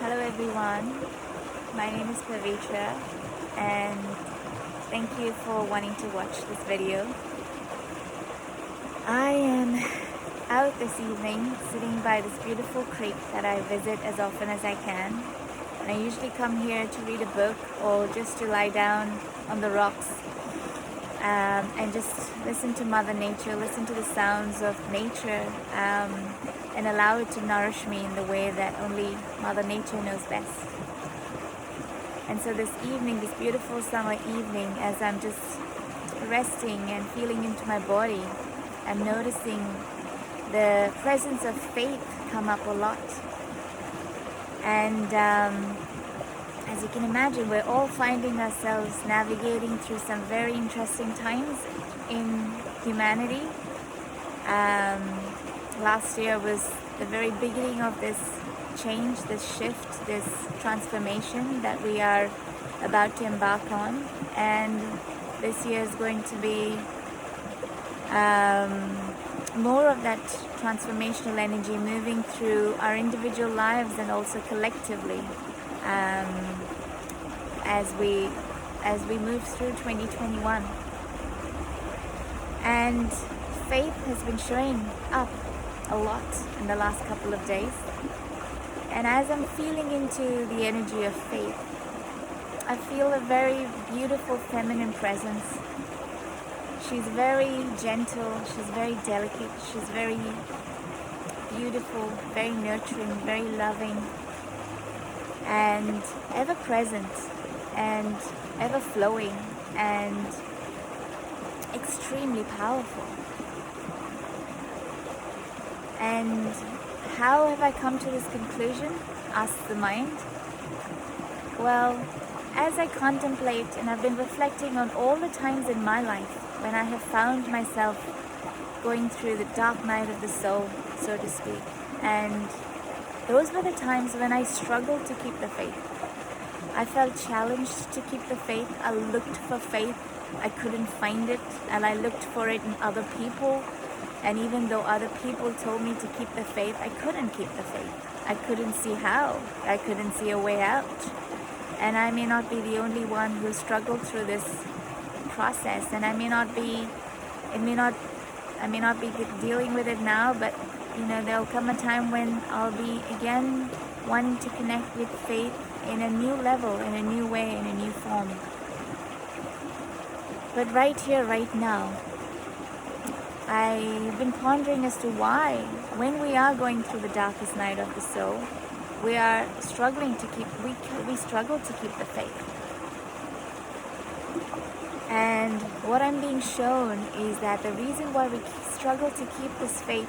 Hello everyone, my name is Pavitra and thank you for wanting to watch this video. I am out this evening sitting by this beautiful creek that I visit as often as I can. And I usually come here to read a book or just to lie down on the rocks and just listen to Mother Nature, listen to the sounds of nature, and allow it to nourish me in the way that only Mother Nature knows best. And so this evening, this beautiful summer evening, as I'm just resting and feeling into my body, I'm noticing the presence of faith come up a lot. And as you can imagine, we're all finding ourselves navigating through some very interesting times in humanity. Last year was the very beginning of this change, this shift, this transformation that we are about to embark on. And this year is going to be more of that transformational energy moving through our individual lives and also collectively as we move through 2021. And faith has been showing up a lot in the last couple of days. And as I'm feeling into the energy of faith, I feel a very beautiful feminine presence. She's very gentle, she's very delicate, she's very beautiful, very nurturing, very loving, and ever present, and ever flowing, and extremely powerful. And how have I come to this conclusion? Asks the mind. Well, as I contemplate and I've been reflecting on all the times in my life when I have found myself going through the dark night of the soul, so to speak. And those were the times when I struggled to keep the faith. I felt challenged to keep the faith. I looked for faith. I couldn't find it, and I looked for it in other people. And even though other people told me to keep the faith, I couldn't keep the faith. I couldn't see how. I couldn't see a way out. And I may not be the only one who struggled through this process, and I may not be dealing with it now, but there'll come a time when I'll be again wanting to connect with faith in a new level, in a new way, in a new form. But right here, right now, I've been pondering as to why, when we are going through the darkest night of the soul, we are struggling to keep, we struggle to keep the faith. And what I'm being shown is that the reason why we struggle to keep this faith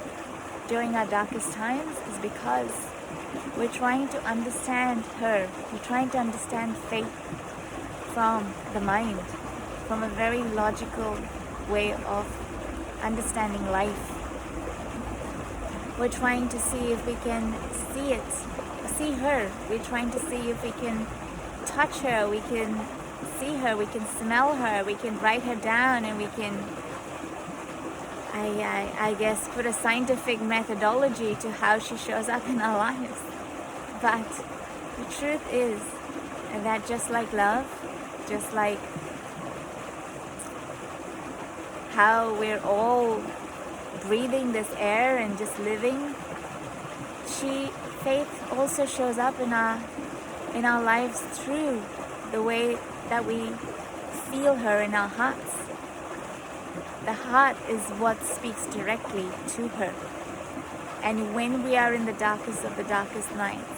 during our darkest times is because we're trying to understand her. We're trying to understand faith from the mind, from a very logical way of understanding life. We're trying to see if we can see it, see her. We're trying to see if we can touch her, we can see her, we can smell her, we can write her down, and we can, I guess, put a scientific methodology to how she shows up in our lives. But the truth is that just like love, just like how we're all breathing this air and just living, faith also shows up in our lives through the way that we feel her in our hearts. The heart is what speaks directly to her. And when we are in the darkest of the darkest nights,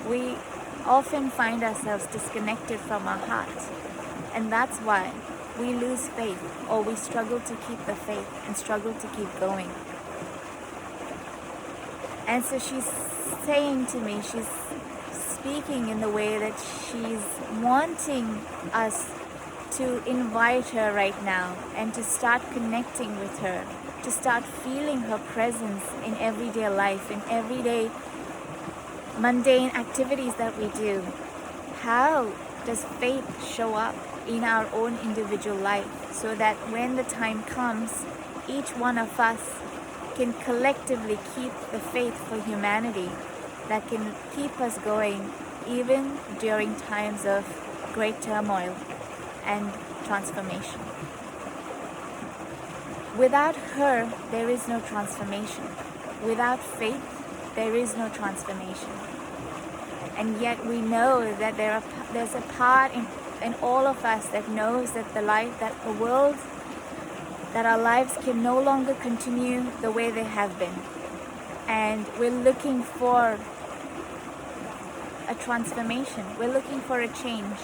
we often find ourselves disconnected from our heart. And that's why we lose faith, or we struggle to keep the faith and struggle to keep going. And so she's saying to me, she's speaking in the way that she's wanting us to invite her right now and to start connecting with her, to start feeling her presence in everyday life, in everyday mundane activities that we do. How does faith show up in our own individual life, so that when the time comes, each one of us can collectively keep the faith for humanity that can keep us going even during times of great turmoil and transformation. Without her, there is no transformation. Without faith, there is no transformation. And yet we know that there's a part in all of us that knows that the world, that our lives can no longer continue the way they have been. And we're looking for a transformation. We're looking for a change.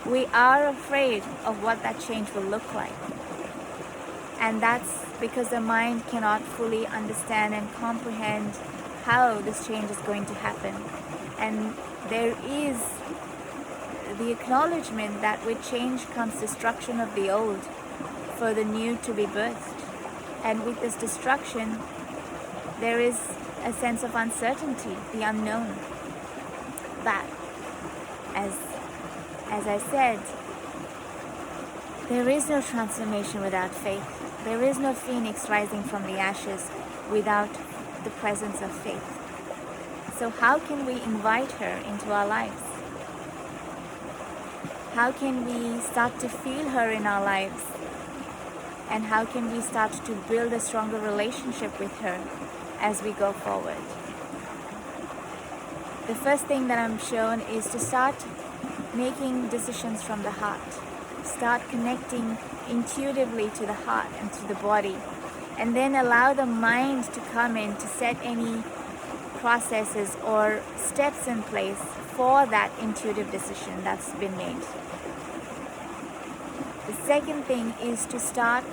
We are afraid of what that change will look like. And that's because the mind cannot fully understand and comprehend how this change is going to happen. And there is the acknowledgement that with change comes destruction of the old for the new to be birthed. And with this destruction, there is a sense of uncertainty, the unknown. That, as I said, there is no transformation without faith. There is no phoenix rising from the ashes without the presence of faith. So how can we invite her into our lives? How can we start to feel her in our lives? And how can we start to build a stronger relationship with her as we go forward? The first thing that I'm shown is to start making decisions from the heart. Start connecting intuitively to the heart and to the body, and then allow the mind to come in to set any processes or steps in place for that intuitive decision that's been made. The second thing is to start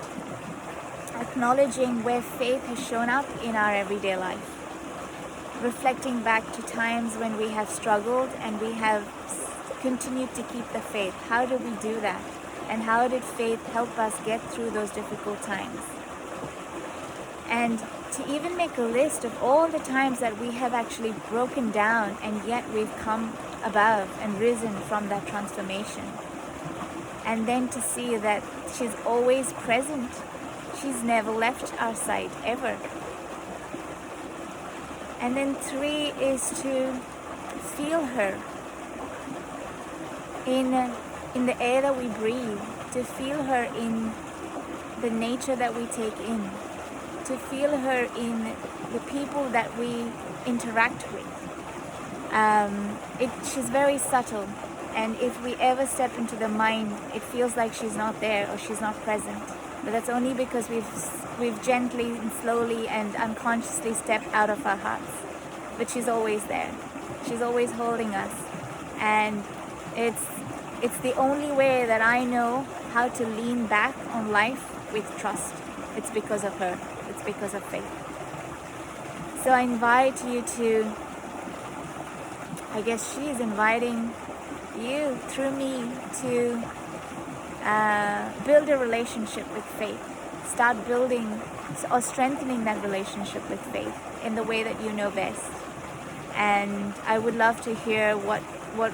acknowledging where faith has shown up in our everyday life, reflecting back to times when we have struggled and we have continued to keep the faith. How did we do that? And how did faith help us get through those difficult times? And to even make a list of all the times that we have actually broken down and yet we've come above and risen from that transformation. And then to see that she's always present. She's never left our side, ever. And then 3 is to feel her in the air that we breathe, to feel her in the nature that we take in, to feel her in the people that we interact with. She's very subtle, and if we ever step into the mind, it feels like she's not there or she's not present. But that's only because we've gently and slowly and unconsciously stepped out of our hearts. But she's always there. She's always holding us, and it's the only way that I know how to lean back on life with trust. It's because of her. It's because of faith. So I invite you to, I guess she's inviting you through me to build a relationship with faith. Start building or strengthening that relationship with faith in the way that you know best. And I would love to hear what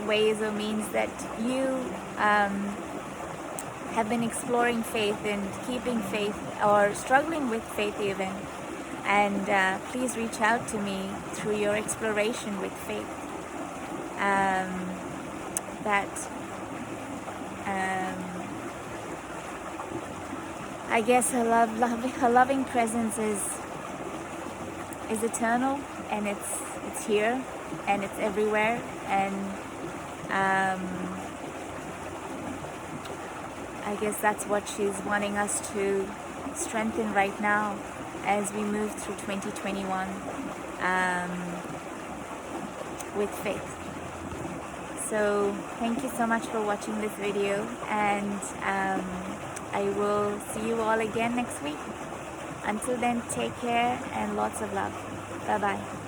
ways or means that you have been exploring faith and keeping faith or struggling with faith even. And please reach out to me through your exploration with faith. I guess her loving presence is eternal, and it's here and it's everywhere, and I guess that's what she's wanting us to strengthen right now as we move through 2021 with faith. So thank you so much for watching this video, and I will see you all again next week. Until then, take care and lots of love. Bye bye.